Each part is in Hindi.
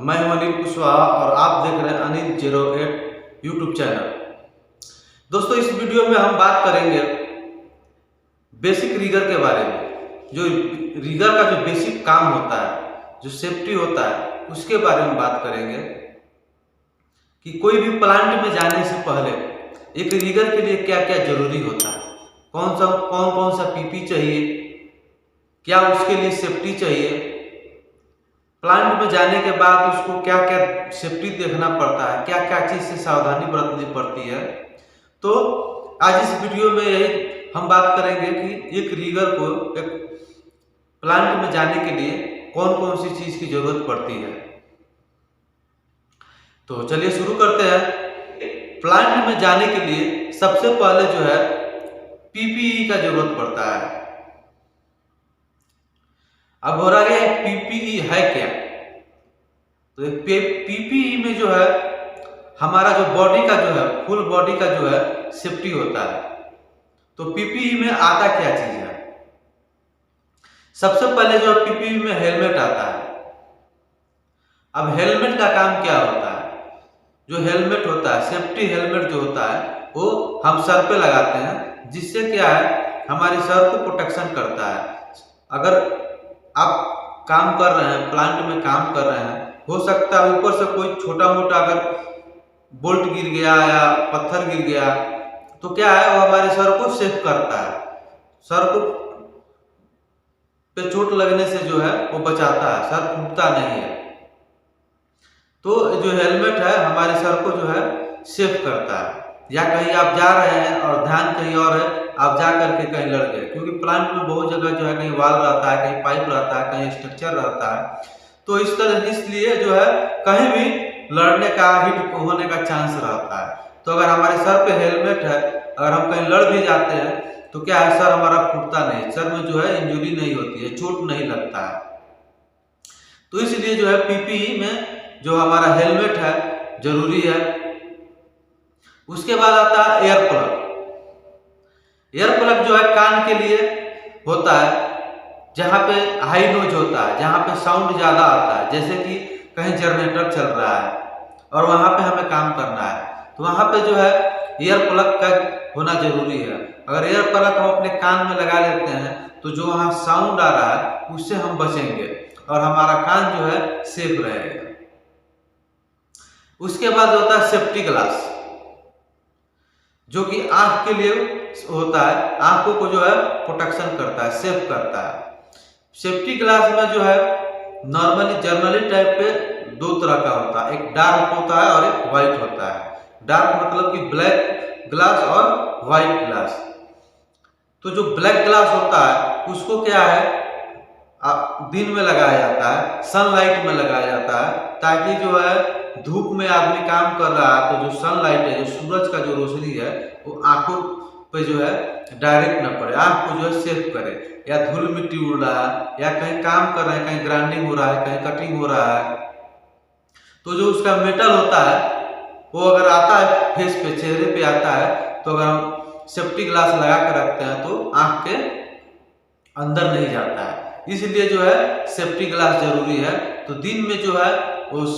मैं हूं अनिल कुशवाहा और आप देख रहे हैं अनिल 08 यूट्यूब चैनल। दोस्तों, इस वीडियो में हम बात करेंगे बेसिक रिगर के बारे में। जो रिगर का जो बेसिक काम होता है, जो सेफ्टी होता है, उसके बारे में बात करेंगे कि कोई भी प्लांट में जाने से पहले एक रिगर के लिए क्या क्या जरूरी होता है, कौन कौन सा पीपी चाहिए, क्या उसके लिए सेफ्टी चाहिए, प्लांट में जाने के बाद उसको क्या क्या सेफ्टी देखना पड़ता है, क्या क्या चीज़ से सावधानी बरतनी पड़ती है। तो आज इस वीडियो में यही हम बात करेंगे कि एक रिगर को एक प्लांट में जाने के लिए कौन कौन सी चीज़ की जरूरत पड़ती है। तो चलिए शुरू करते हैं। प्लांट में जाने के लिए सबसे पहले जो है पीपीई का जरूरत पड़ता है। अब हो रहा है पीपीई है क्या? तो पीपीई में जो है हमारा जो बॉडी का जो है फुल बॉडी का जो है सेफ्टी होता है। तो पीपीई में आता क्या चीज है? सबसे पहले जो पीपीई में हेलमेट आता है। अब हेलमेट का काम क्या होता है? जो हेलमेट होता है, सेफ्टी हेलमेट जो होता है, वो हम सर पे लगाते हैं, जिससे क्या है हमारे सर को प्रोटेक्शन करता है। अगर आप काम कर रहे हैं, प्लांट में काम कर रहे हैं, हो सकता है ऊपर से कोई छोटा मोटा अगर बोल्ट गिर गया या पत्थर गिर गया तो क्या है वो हमारे सर को सेफ करता है, सर को पे चोट लगने से जो है वो बचाता है, सर फूटता नहीं है। तो जो हेलमेट है हमारे सर को जो है सेफ करता है। या कहीं आप जा रहे हैं और ध्यान कहीं और है, आप जा करके कहीं लड़ गए, क्योंकि प्लांट में बहुत जगह जो है कहीं वाल रहता है, कहीं पाइप रहता है, कहीं स्ट्रक्चर रहता है। तो इस तरह इसलिए जो है कहीं भी लड़ने का, हिट होने का चांस रहता है। तो अगर हमारे सर पे हेलमेट है, अगर हम कहीं लड़ भी जाते हैं तो क्या है सर हमारा फूटता नहीं, सर में जो है इंजरी नहीं होती है, चोट नहीं लगता है। तो इसलिए जो है पीपीई में जो हमारा हेलमेट है जरूरी है। उसके बाद आता है एयर प्लग। एयर प्लग जो है कान के लिए होता है, जहाँ पे हाई नोज होता है, जहाँ पे साउंड ज्यादा आता है, जैसे कि कहीं जनरेटर चल रहा है और वहां पे हमें काम करना है, तो वहां पे जो है एयर प्लग का होना जरूरी है। अगर एयर प्लग हम अपने कान में लगा लेते हैं तो जो वहां साउंड आ रहा है उससे हम बचेंगे और हमारा कान जो है सेफ रहेगा। उसके बाद होता है सेफ्टी ग्लास, जो कि आंख के लिए होता है, आंखों को जो है प्रोटेक्शन करता है, सेफ करता है। सेफ्टी ग्लास में जो है नॉर्मली जर्नली टाइप पे दो तरह का होता है, एक डार्क होता है और एक व्हाइट होता है। डार्क मतलब कि ब्लैक ग्लास और व्हाइट ग्लास। तो जो ब्लैक ग्लास होता है उसको क्या है दिन में लगाया जाता है, सनलाइट में लगाया जाता है, ताकि जो है धूप में आदमी काम कर रहा है तो जो सनलाइट है, जो सूरज का जो रोशनी है, वो आंखों पे जो है डायरेक्ट न पड़े, आंख को जो है सेफ करे। या धूल मिट्टी उड़ रहा है या कहीं काम कर रहे हैं, कहीं ग्राइंडिंग हो रहा है, कहीं कटिंग हो रहा है, तो जो उसका मेटल होता है वो अगर आता है फेस पे, चेहरे पे आता है, तो अगर हम सेफ्टी ग्लास लगा कर रखते हैं तो आंख के अंदर नहीं जाता है। इसलिए जो है सेफ्टी ग्लास जरूरी है। तो दिन में जो है उस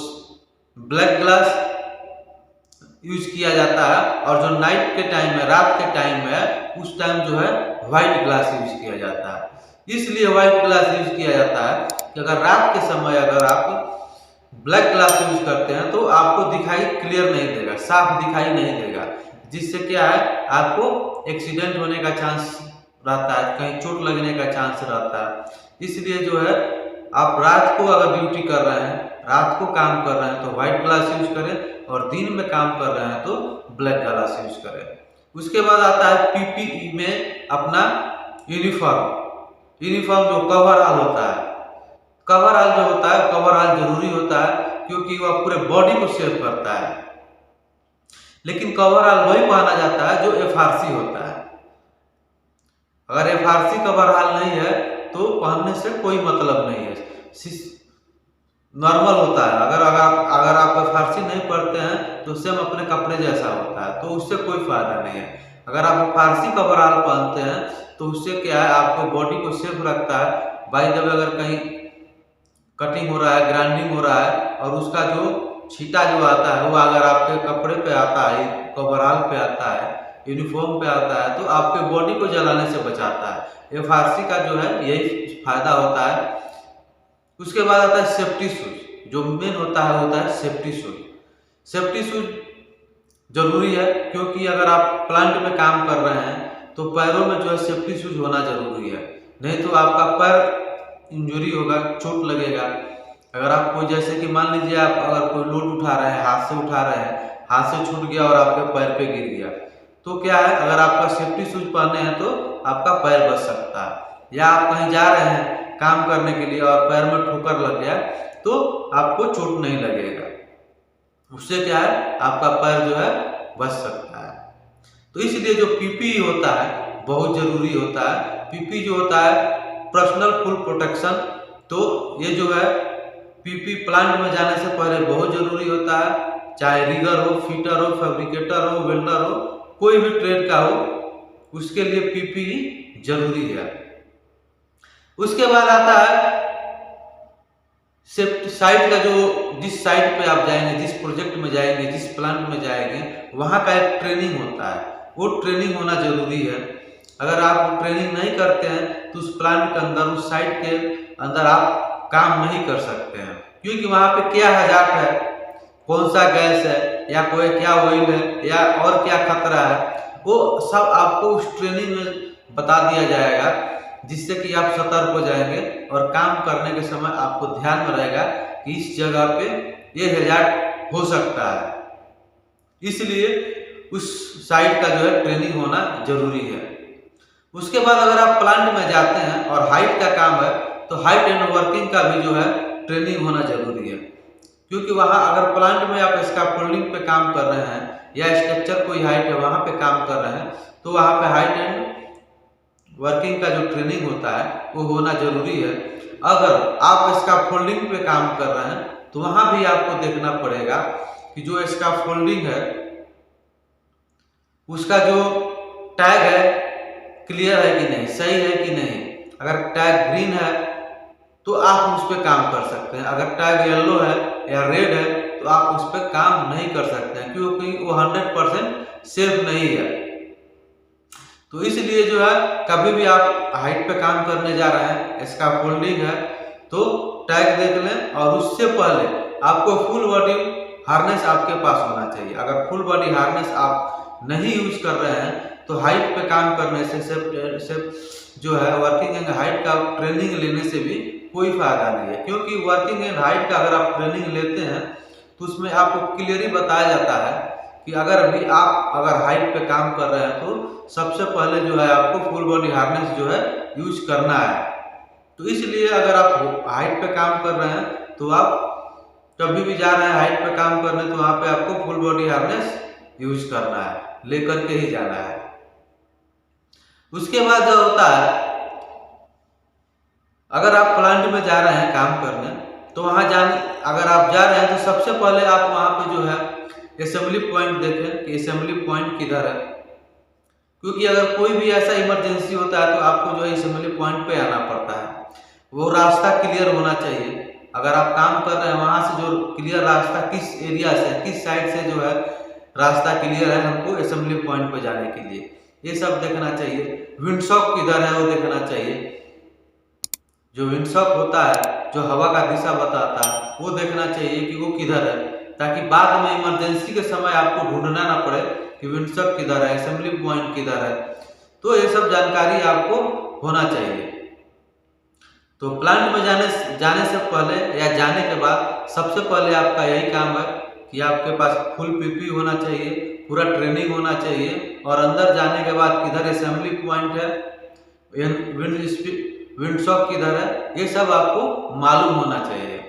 ब्लैक ग्लास यूज किया जाता है और जो नाइट के टाइम में, रात के टाइम में, उस टाइम जो है व्हाइट ग्लास यूज किया जाता है। इसलिए व्हाइट ग्लास यूज किया जाता है कि अगर रात के समय अगर आप ब्लैक ग्लास यूज करते हैं तो आपको दिखाई क्लियर नहीं देगा, साफ दिखाई नहीं देगा, जिससे क्या है आपको एक्सीडेंट होने का चांस रहता है, कहीं चोट लगने का चांस रहता है। इसलिए जो है आप रात को अगर ड्यूटी कर रहे हैं, रात को काम कर रहे हैं तो व्हाइट ग्लास यूज करें और दिन में काम कर रहे हैं तो ब्लैक ग्लास यूज करें। उसके बाद आता है पीपीई में अपना यूनिफॉर्म जो कवरऑल होता है। कवरऑल जो होता है, कवरऑल जरूरी होता है क्योंकि वह पूरे बॉडी को सेव करता है। लेकिन कवरऑल वही पहना जाता है जो एफआरसी होता है। अगर एफआरसी कवरऑल नहीं है तो पहनने से कोई मतलब नहीं है, नॉर्मल होता है। अगर आप एफआरसी नहीं पहनते हैं तो सेम अपने कपड़े जैसा होता है, तो उससे कोई फायदा नहीं है। अगर आप एफआरसी कवरऑल पहनते हैं तो उससे क्या है आपको बॉडी को सेफ रखता है। बाय द वे अगर कहीं कटिंग हो रहा है, ग्राइंडिंग हो रहा है, और उसका जो छींटा जो आता है वो अगर आपके कपड़े पे आता है, कवरऑल पे आता है, यूनिफॉर्म पे आता है, तो आपके बॉडी को जलाने से बचाता है। FRC का जो है यही फायदा होता है। उसके बाद आता है सेफ्टी शूज। जो मेन होता है सेफ्टी शूज। सेफ्टी शूज जरूरी है, क्योंकि अगर आप प्लांट में काम कर रहे हैं तो पैरों में जो है सेफ्टी शूज होना जरूरी है, नहीं तो आपका पैर इंजरी होगा, चोट लगेगा। अगर आप कोई, जैसे कि मान लीजिए आप अगर कोई लोड उठा रहे हैं, हाथ से उठा रहे हैं, हाथ से छूट गया और आपके पैर पे गिर गया, तो क्या है, अगर आपका सेफ्टी शूज पहने हैं तो आपका पैर बच सकता है। या आप कहीं जा रहे हैं काम करने के लिए और पैर में ठोकर लग गया तो आपको चोट नहीं लगेगा, उससे क्या है, आपका पैर जो है बच सकता है। तो इसलिए जो पीपीई होता है बहुत जरूरी होता है। पीपी जो होता है पर्सनल फुल प्रोटेक्शन, तो ये जो है पीपी प्लांट में जाने से पहले बहुत जरूरी होता है। चाहे रिगर हो, फिटर हो, फैब्रिकेटर हो, वेल्डर हो, कोई भी ट्रेड का हो, उसके लिए पीपीई जरूरी है। उसके बाद आता है साइट का, जो जिस साइट पे आप जाएंगे, जिस प्रोजेक्ट में जाएंगे, जिस प्लांट में जाएंगे, वहाँ का एक ट्रेनिंग होता है, वो ट्रेनिंग होना जरूरी है। अगर आप ट्रेनिंग नहीं करते हैं तो उस प्लांट के अंदर, उस साइट के अंदर आप काम नहीं कर सकते हैं, क्योंकि वहाँ पे क्या हजार्ड है, कौन सा गैस है, या कोई क्या ऑयल है, या और क्या खतरा है, वो सब आपको उस ट्रेनिंग में बता दिया जाएगा, जिससे कि आप सतर्क हो जाएंगे और काम करने के समय आपको ध्यान में रहेगा कि इस जगह पे ये हजार्ड हो सकता है। इसलिए उस साइट का जो है ट्रेनिंग होना जरूरी है। उसके बाद अगर आप प्लांट में जाते हैं और हाइट का काम है, तो हाइट एंड वर्किंग का भी जो है ट्रेनिंग होना जरूरी है, क्योंकि वहाँ अगर प्लांट में आप स्कैफोल्डिंग पे काम कर रहे हैं या स्ट्रक्चर कोई हाइट है वहाँ पे काम कर रहे हैं, तो वहाँ पे हाइट एंड वर्किंग का जो ट्रेनिंग होता है वो होना जरूरी है। अगर आप स्कैफोल्डिंग पे काम कर रहे हैं तो वहाँ भी आपको देखना पड़ेगा कि जो स्कैफोल्डिंग है उसका जो टैग है क्लियर है कि नहीं, सही है कि नहीं। अगर टैग ग्रीन है तो आप उस पर काम कर सकते हैं, अगर टैग येलो है या रेड है तो आप उस पर काम नहीं कर सकते हैं, क्योंकि वो 100% सेफ नहीं है। तो इसलिए जो है कभी भी आप हाइट पे काम करने जा रहे हैं, स्कैफोल्डिंग है, तो टैग देख लें, और उससे पहले आपको फुल बॉडी हार्नेस आपके पास होना चाहिए। अगर फुल बॉडी हार्नेस आप नहीं यूज कर रहे हैं तो हाइट पे काम करने से जो है वर्किंग एंड हाइट का ट्रेनिंग लेने से भी कोई फायदा नहीं है, क्योंकि वर्किंग एंड हाइट का अगर आप ट्रेनिंग लेते हैं तो उसमें आपको क्लियरली बताया जाता है कि अगर हाइट पे काम कर रहे हैं तो सबसे पहले जो है आपको फुल बॉडी हार्नेस जो है यूज करना है। तो इसलिए अगर आप हाइट पे काम कर रहे हैं तो आप कभी भी जा रहे हैं हाइट पे काम करने, तो वहाँ पे आपको फुल बॉडी हार्नेस यूज करना है, लेकर के ही जाना है। उसके बाद जो होता है, अगर आप प्लांट में जा रहे हैं काम करने, तो वहाँ अगर आप जा रहे हैं तो सबसे पहले आप वहाँ पे जो है असेंबली पॉइंट देखें कि असेंबली पॉइंट किधर है, क्योंकि अगर कोई भी ऐसा इमरजेंसी होता है तो आपको जो है असेंबली पॉइंट पे आना पड़ता है। वो रास्ता क्लियर होना चाहिए। अगर आप काम कर रहे हैं वहाँ से जो क्लियर रास्ता, किस एरिया से, किस साइड से जो है रास्ता क्लियर है हमको असेंबली पॉइंट पे जाने के लिए, ये सब देखना चाहिए। विंडसॉक किधर है वो देखना चाहिए। जो विंडसॉक होता है जो हवा का दिशा बताता है वो देखना चाहिए कि वो किधर है, ताकि बाद में इमरजेंसी के समय आपको ढूंढना ना पड़े कि विंडसॉक किधर है, असेंबली पॉइंट किधर है। तो ये सब जानकारी आपको होना चाहिए। तो प्लांट में जाने से पहले या जाने के बाद सबसे पहले आपका यही काम है कि आपके पास फुल पीपी होना चाहिए, पूरा ट्रेनिंग होना चाहिए, और अंदर जाने के बाद किधर असेंबली पॉइंट है, विंडसॉक किधर है, ये सब आपको मालूम होना चाहिए।